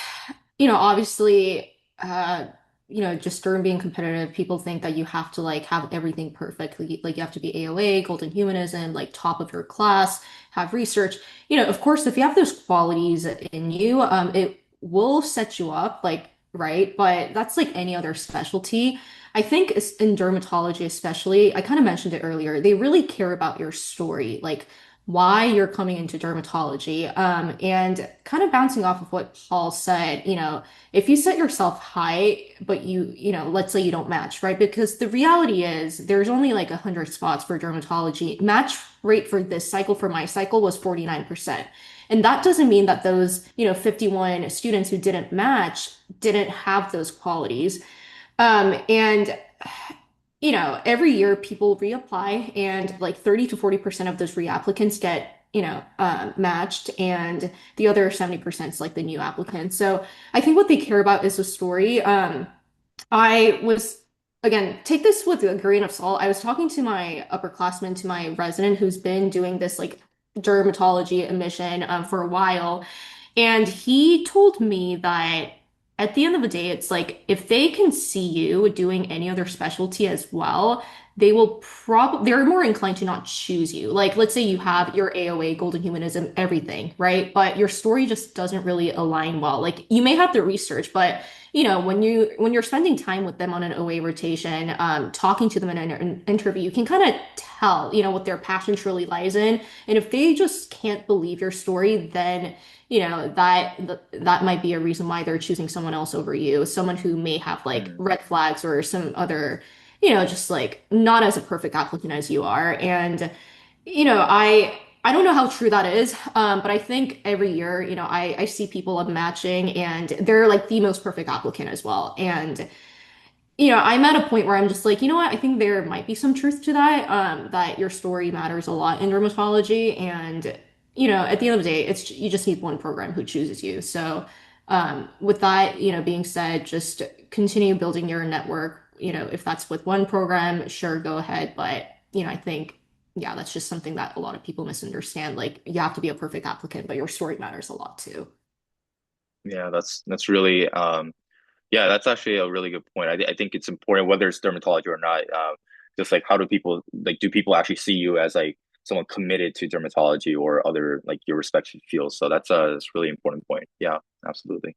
obviously, just during being competitive, people think that you have to like have everything perfect. Like you have to be AOA, Golden Humanism, like top of your class, have research. Of course, if you have those qualities in you, it will set you up, like, right? But that's like any other specialty. I think in dermatology, especially, I kind of mentioned it earlier, they really care about your story. Like, why you're coming into dermatology. And kind of bouncing off of what Paul said, if you set yourself high, but let's say you don't match, right? Because the reality is there's only like 100 spots for dermatology. Match rate for this cycle, for my cycle, was 49%. And that doesn't mean that those, 51 students who didn't match didn't have those qualities. And every year people reapply and like 30 to 40% of those reapplicants get, matched, and the other 70% is like the new applicants. So I think what they care about is the story. I was, again, take this with a grain of salt. I was talking to my upperclassman, to my resident who's been doing this like dermatology admission for a while. And he told me that at the end of the day, it's like if they can see you doing any other specialty as well, they're more inclined to not choose you. Like, let's say you have your AOA, Golden Humanism, everything, right? But your story just doesn't really align well. Like, you may have the research, but when you're spending time with them on an OA rotation, talking to them in an interview, you can kind of tell, what their passion truly lies in. And if they just can't believe your story, then that might be a reason why they're choosing someone else over you, someone who may have like Mm, red flags or some other, just like not as a perfect applicant as you are. And I don't know how true that is, but I think every year, I see people up matching and they're like the most perfect applicant as well. And I'm at a point where I'm just like, you know what? I think there might be some truth to that, that your story matters a lot in dermatology. And, at the end of the day, you just need one program who chooses you. So, with that, being said, just continue building your network. If that's with one program, sure, go ahead. But, I think, yeah, that's just something that a lot of people misunderstand. Like, you have to be a perfect applicant, but your story matters a lot too. yeah, that's really yeah, that's actually a really good point. I think it's important whether it's dermatology or not. Just like how do people actually see you as like someone committed to dermatology or other like your respective fields? So that's a really important point. Yeah, absolutely.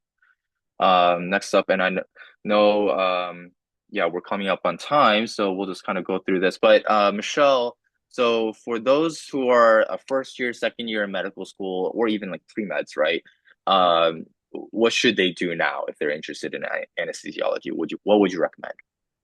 Next up, and know yeah, we're coming up on time, so we'll just kind of go through this. But Michelle, so for those who are a first year, second year in medical school, or even like pre-meds, right? What should they do now if they're interested in anesthesiology? What would you recommend?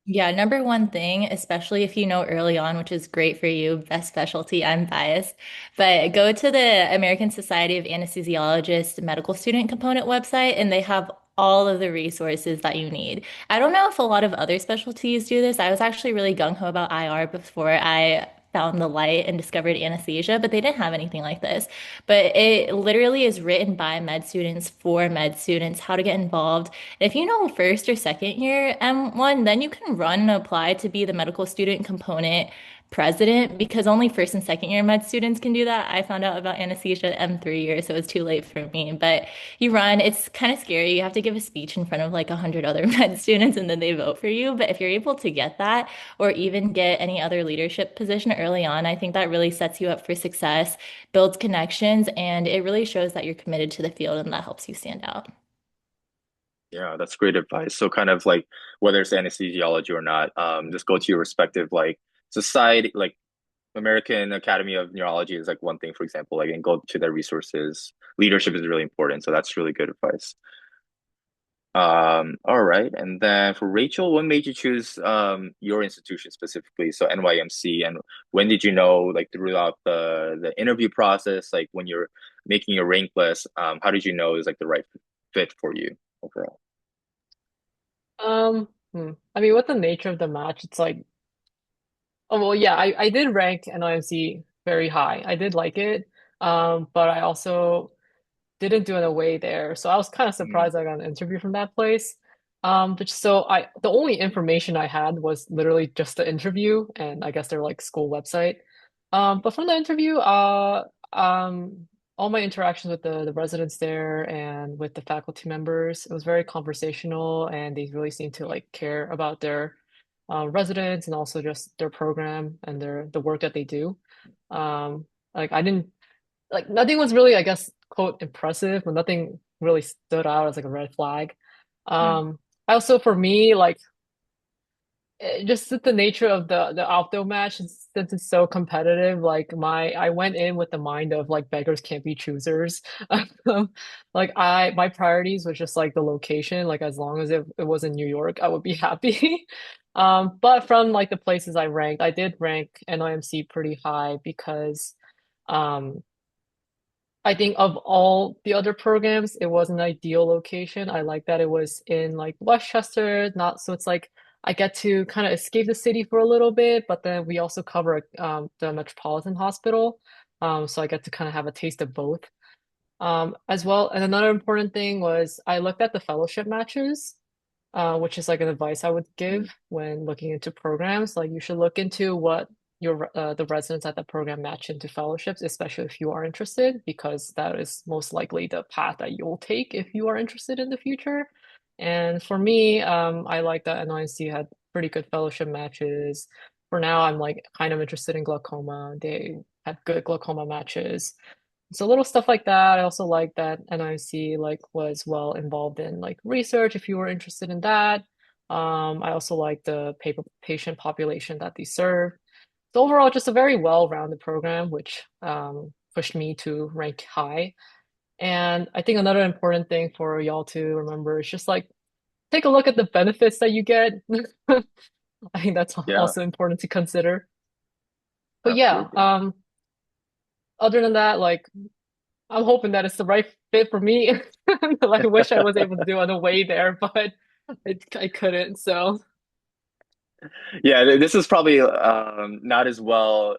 Yeah, number one thing, especially if you know early on, which is great for you, best specialty, I'm biased, but go to the American Society of Anesthesiologists medical student component website, and they have all of the resources that you need. I don't know if a lot of other specialties do this. I was actually really gung-ho about IR before I found the light and discovered anesthesia, but they didn't have anything like this. But it literally is written by med students for med students, how to get involved. And if you know first or second year M1, then you can run and apply to be the medical student component president because only first and second year med students can do that. I found out about anesthesia M3 year, so it's too late for me. But you run, it's kind of scary. You have to give a speech in front of like 100 other med students and then they vote for you. But if you're able to get that or even get any other leadership position early on, I think that really sets you up for success, builds connections, and it really shows that you're committed to the field and that helps you stand out. Yeah, that's great advice. So kind of like whether it's anesthesiology or not, just go to your respective like society, like American Academy of Neurology is like one thing, for example, like and go to their resources. Leadership is really important, so that's really good advice. All right. And then for Rachel, what made you choose your institution specifically? So NYMC, and when did you know, like throughout the interview process, like when you're making your rank list, how did you know it was like the right fit for you overall? I mean, with the nature of the match, it's like, oh well, yeah, I did rank NIMC very high. I did like it, but I also didn't do an away there. So I was kind of Mm, surprised I got an interview from that place. But so the only information I had was literally just the interview and I guess their like school website. But from the interview, all my interactions with the residents there and with the faculty members, it was very conversational and they really seemed to like care about their residents and also just their program and the work that they do. Like I didn't like nothing was really, I guess, quote impressive, but nothing really stood out as like a red flag. mm, I also for me, like just the nature of the outdoor match, since it's so competitive, like I went in with the mind of like beggars can't be choosers. Like my priorities was just like the location, like as long as it was in New York, I would be happy. But from like the places I ranked, I did rank NIMC pretty high because um I think of all the other programs, it was an ideal location. I like that it was in like Westchester, not so it's like I get to kind of escape the city for a little bit, but then we also cover the Metropolitan Hospital. So I get to kind of have a taste of both. As well. And another important thing was I looked at the fellowship matches, which is like an advice I would mm. give when looking into programs. Like you should look into what your the residents at the program match into fellowships, especially if you are interested, because that is most likely the path that you'll take if you are interested in the future. And for me, I like that NYC had pretty good fellowship matches. For now, I'm like kind of interested in glaucoma. They had good glaucoma matches. So little stuff like that. I also like that NIC like was well involved in like research if you were interested in that. I also like the patient population that they serve. So overall, just a very well-rounded program, which pushed me to rank high. And I think another important thing for y'all to remember is just like take a look at the benefits that you get. I think that's Yeah, also important to consider. But yeah, absolutely. other than that, like I'm hoping that it's the right fit for me. I wish I was able to do on the way there, but I couldn't. So, Yeah, this is probably not as well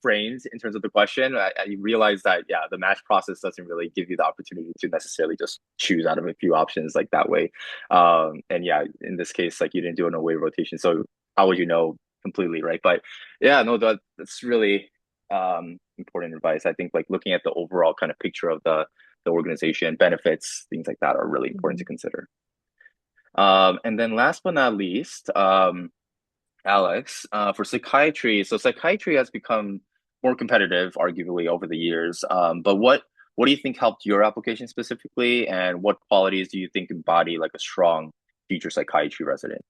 framed in terms of the question. I realize that, yeah, the match process doesn't really give you the opportunity to necessarily just choose out of a few options like that way. And yeah, in this case, like you didn't do an away rotation, so how would you know completely, right? But yeah, no, that's really important advice. I think like looking at the overall kind of picture of the organization, benefits, things like that are really important to mhm. consider. And then last but not least, Alex, for psychiatry. So psychiatry has become more competitive, arguably, over the years. But what do you think helped your application specifically, and what qualities do you think embody like a strong future psychiatry resident?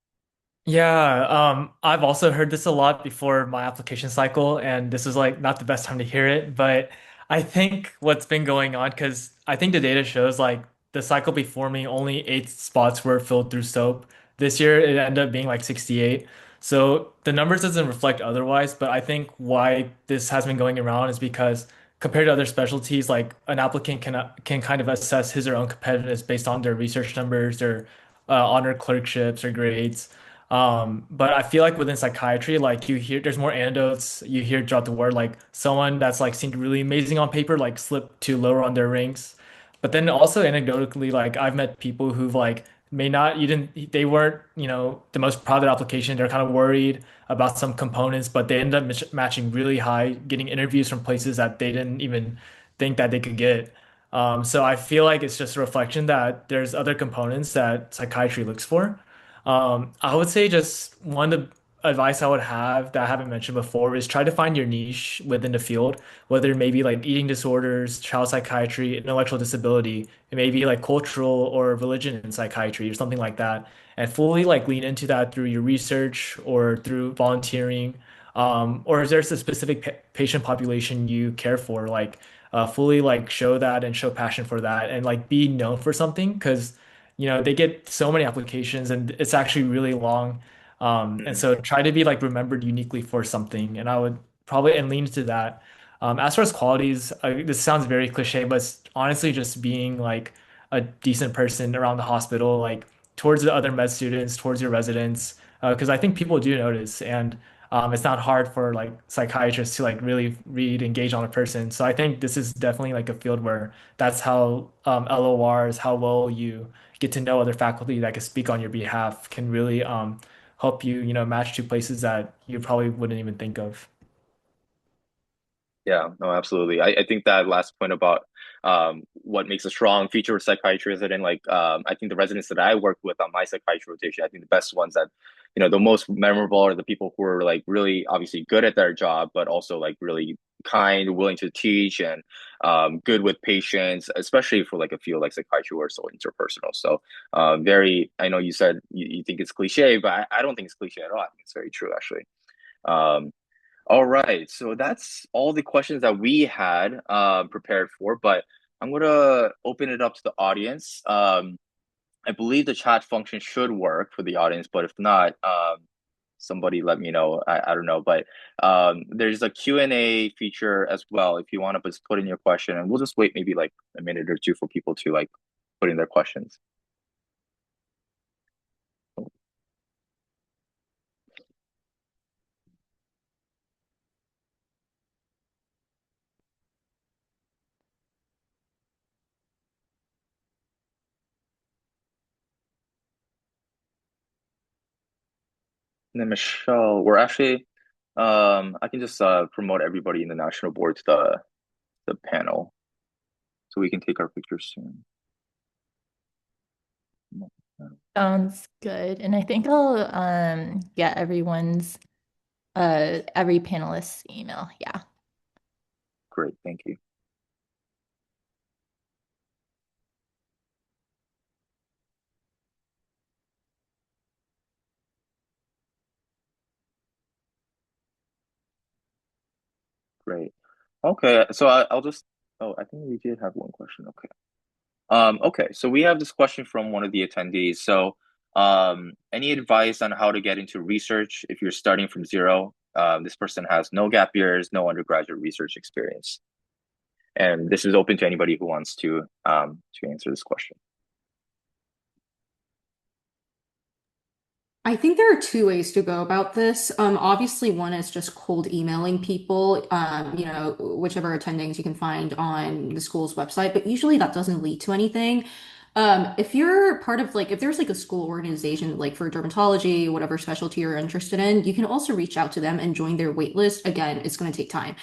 Yeah, I've also heard this a lot before my application cycle, and this is like not the best time to hear it, but I think what's been going on, because I think the data shows like the cycle before me, only 8 spots were filled through SOAP. This year it ended up being like 68. So the numbers doesn't reflect otherwise, but I think why this has been going around is because compared to other specialties, like an applicant can kind of assess his or own competitiveness based on their research numbers, their honor clerkships or grades. But I feel like within psychiatry, like you hear, there's more anecdotes you hear throughout the word, like someone that's like seemed really amazing on paper, like slipped to lower on their ranks. But then also anecdotally, like I've met people who've like may not, you didn't, they weren't, the most proud of their application. They're kind of worried about some components, but they end up matching really high, getting interviews from places that they didn't even think that they could get. So I feel like it's just a reflection that there's other components that psychiatry looks for. I would say just one of the advice I would have that I haven't mentioned before is try to find your niche within the field, whether it may be like eating disorders, child psychiatry, intellectual disability, it may be like cultural or religion in psychiatry or something like that, and fully like lean into that through your research or through volunteering. Or is there a specific patient population you care for? Like fully like show that and show passion for that and like be known for something because they get so many applications and it's actually really long. And Mhm. so try to be like remembered uniquely for something. And I would probably and lean to that. As far as qualities, this sounds very cliche, but it's honestly just being like a decent person around the hospital, like towards the other med students, towards your residents, because I think people do notice, and it's not hard for like psychiatrists to like really read, engage on a person. So I think this is definitely like a field where that's how LORs, how well you get to know other faculty that can speak on your behalf can really help you, match to places that you probably wouldn't even think of. Yeah, no, absolutely. I think that last point about what makes a strong future psychiatry resident, like I think the residents that I worked with on my psychiatry rotation, I think the best ones that, the most memorable are the people who are like really obviously good at their job, but also like really kind, willing to teach, and good with patients, especially for like a field like psychiatry where it's so interpersonal. So very, I know you said you think it's cliche, but I don't think it's cliche at all. I think it's very true, actually. Um, all right, so that's all the questions that we had prepared for, but I'm gonna open it up to the audience. I believe the chat function should work for the audience, but if not, somebody let me know. I don't know, but there's a Q&A feature as well if you want to just put in your question, and we'll just wait maybe like a minute or two for people to like put in their questions. And then Michelle, we're actually, I can just promote everybody in the national board to the panel, so we can take our pictures soon. Sounds good. And I think I'll get every panelist's email. Yeah. Great, thank you. Great. Okay, so I'll just. Oh, I think we did have one question. Okay. Okay, so we have this question from one of the attendees. So, any advice on how to get into research if you're starting from zero? This person has no gap years, no undergraduate research experience, and this is open to anybody who wants to answer this question. I think there are two ways to go about this. Obviously, one is just cold emailing people, whichever attendings you can find on the school's website, but usually that doesn't lead to anything. If you're part of if there's like a school organization, like for dermatology, whatever specialty you're interested in, you can also reach out to them and join their wait list. Again, it's going to take time.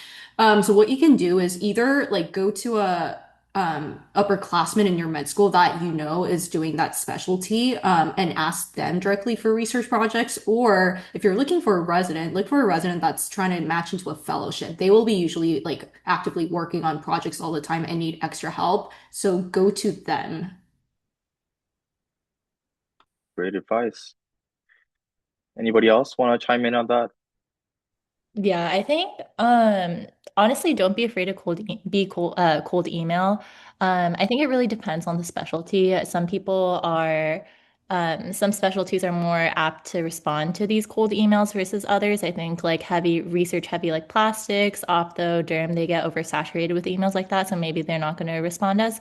So what you can do is either like go to a upperclassman in your med school that you know is doing that specialty and ask them directly for research projects. Or if you're looking for a resident, look for a resident that's trying to match into a fellowship. They will be usually like actively working on projects all the time and need extra help. So go to them. Great advice. Anybody else want to chime in on that? Yeah, I think honestly don't be afraid to cold email. I think it really depends on the specialty. Some people are Some specialties are more apt to respond to these cold emails versus others. I think like heavy research, heavy like plastics, ophtho, derm, they get oversaturated with emails like that. So maybe they're not going to respond as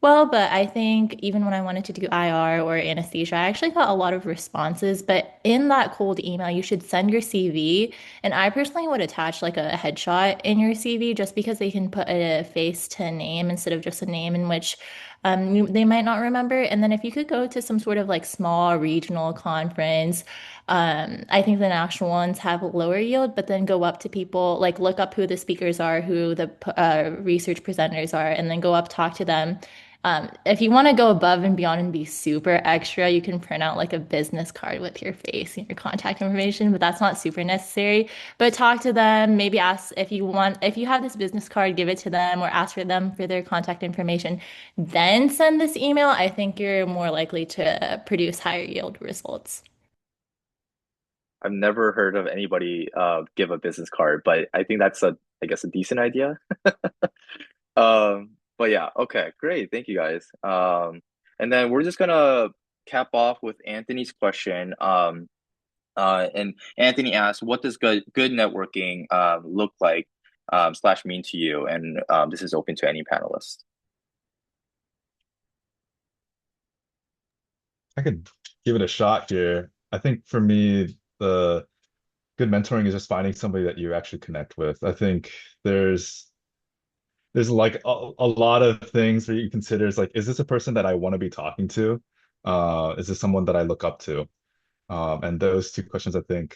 well, but I think even when I wanted to do IR or anesthesia, I actually got a lot of responses. But in that cold email, you should send your CV. And I personally would attach like a headshot in your CV just because they can put a face to a name instead of just a name in which they might not remember. And then if you could go to some sort of like small regional conference, I think the national ones have lower yield, but then go up to people, like look up who the speakers are, who the research presenters are, and then go up, talk to them. If you want to go above and beyond and be super extra, you can print out like a business card with your face and your contact information, but that's not super necessary. But talk to them, maybe ask if you want, if you have this business card, give it to them or ask for them for their contact information. Then send this email. I think you're more likely to produce higher yield results. I've never heard of anybody give a business card, but I think that's I guess a decent idea. But yeah, okay, great. Thank you guys. And then we're just gonna cap off with Anthony's question. And Anthony asked, what does good networking look like slash mean to you? And this is open to any panelist. I could give it a shot here. I think for me, the good mentoring is just finding somebody that you actually connect with. I think there's there's like a lot of things where you consider is like, is this a person that I want to be talking to? Is this someone that I look up to? And those two questions, I think,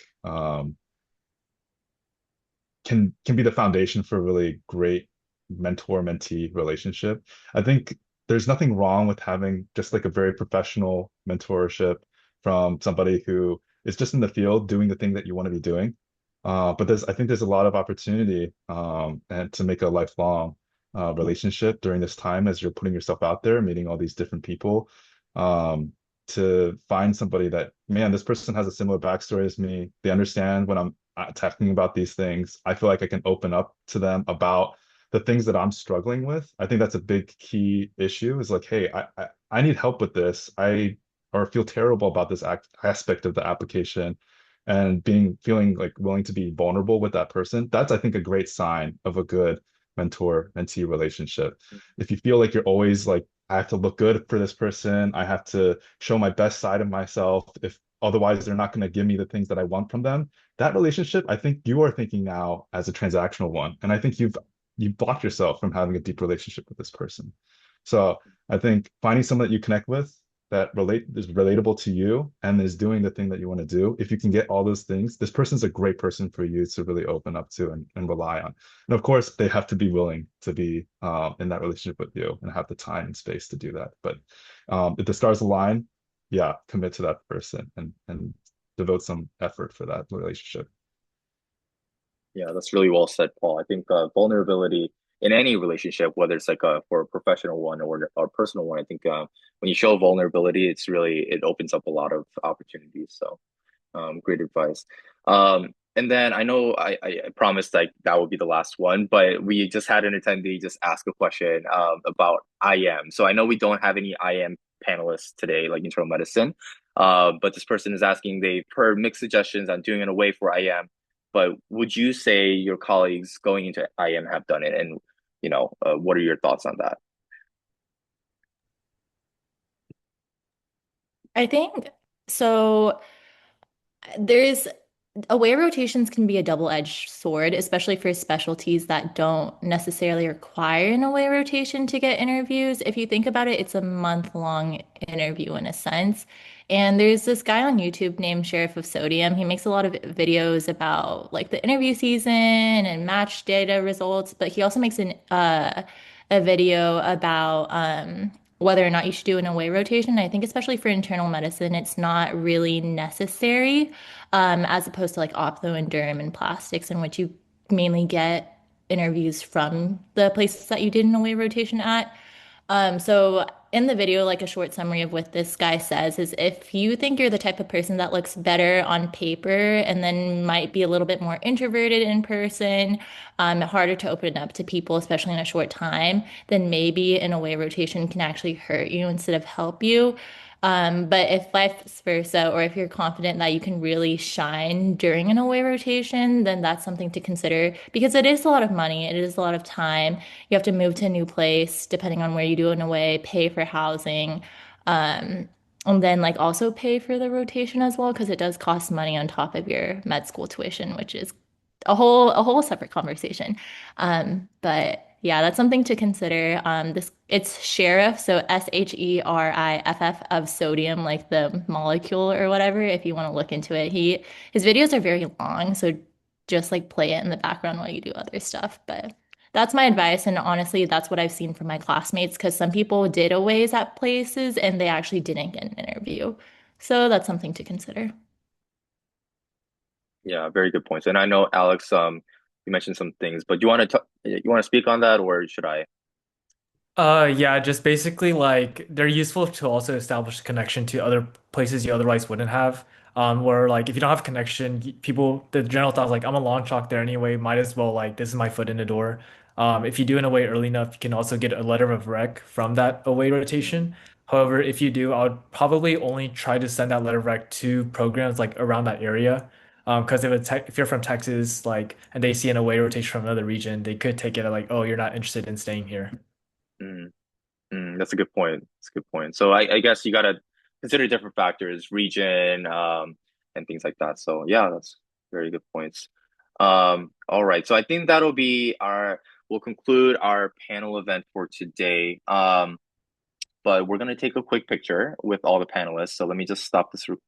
can be the foundation for a really great mentor-mentee relationship. I think there's nothing wrong with having just like a very professional mentorship from somebody who is just in the field doing the thing that you want to be doing. But I think there's a lot of opportunity and to make a lifelong relationship during this time as you're putting yourself out there, meeting all these different people. To find somebody that, man, this person has a similar backstory as me. They understand when I'm talking about these things. I feel like I can open up to them about the things that I'm struggling with. I think that's a big key issue is like, hey, I need help with this. I or feel terrible about this aspect of the application and feeling like willing to be vulnerable with that person. That's, I think, a great sign of a good mentor-mentee relationship. If you feel like you're always like, I have to look good for this person, I have to show my best side of myself, if otherwise they're not going to give me the things that I want from them, that relationship, I think you are thinking now as a transactional one. And I think you've blocked yourself from having a deep relationship with this person. So I think finding someone that you connect with that is relatable to you and is doing the thing that you want to do, if you can get all those things, this person's a great person for you to really open up to and rely on. And of course, they have to be willing to be in that relationship with you and have the time and space to do that. But if the stars align, yeah, commit to that person and devote some effort for that relationship. Yeah, that's really well said, Paul. I think vulnerability in any relationship, whether it's like for a professional one or a personal one, I think when you show vulnerability, it opens up a lot of opportunities. So great advice. And then I know I promised like that would be the last one, but we just had an attendee just ask a question about IM. So I know we don't have any IM panelists today, like internal medicine. But this person is asking, they've heard mixed suggestions on doing it away for IM, but would you say your colleagues going into IM have done it? And, what are your thoughts on that? I think so. There's away rotations can be a double-edged sword, especially for specialties that don't necessarily require an away rotation to get interviews. If you think about it, it's a month-long interview in a sense. And there's this guy on YouTube named Sheriff of Sodium. He makes a lot of videos about like the interview season and match data results, but he also makes a video about whether or not you should do an away rotation. I think especially for internal medicine, it's not really necessary, as opposed to like ophtho and derm and plastics, in which you mainly get interviews from the places that you did an away rotation at. So in the video, like a short summary of what this guy says is if you think you're the type of person that looks better on paper and then might be a little bit more introverted in person, harder to open up to people, especially in a short time, then maybe an away rotation can actually hurt you instead of help you. But if vice versa, or if you're confident that you can really shine during an away rotation, then that's something to consider because it is a lot of money. It is a lot of time. You have to move to a new place, depending on where you do an away, pay for housing, um, and then like also pay for the rotation as well, because it does cost money on top of your med school tuition, which is a whole separate conversation. But yeah, that's something to consider. This it's sheriff, so SHERIFF of sodium, like the molecule or whatever. If you want to look into it, his videos are very long, so just like play it in the background while you do other stuff. But that's my advice, and honestly, that's what I've seen from my classmates because some people did aways at places and they actually didn't get an interview. So that's something to consider. Yeah, very good points. And I know Alex, you mentioned some things, but you want to speak on that, or should I? Yeah, just basically like they're useful to also establish a connection to other places you otherwise wouldn't have. Where like if you don't have a connection, people the general thought is like I'm a long chalk there anyway, might as well like this is my foot in the door. If you do an away early enough, you can also get a letter of rec from that away rotation. However, if you do, I would probably only try to send that letter of rec to programs like around that area. Because if you're from Texas, like, and they see an away rotation from another region, they could take it like, oh, you're not interested in staying here. Mm, that's a good point. That's a good point. So I guess you gotta consider different factors, region, and things like that. So yeah, that's very good points. All right. So I think we'll conclude our panel event for today. But we're gonna take a quick picture with all the panelists. So let me just stop this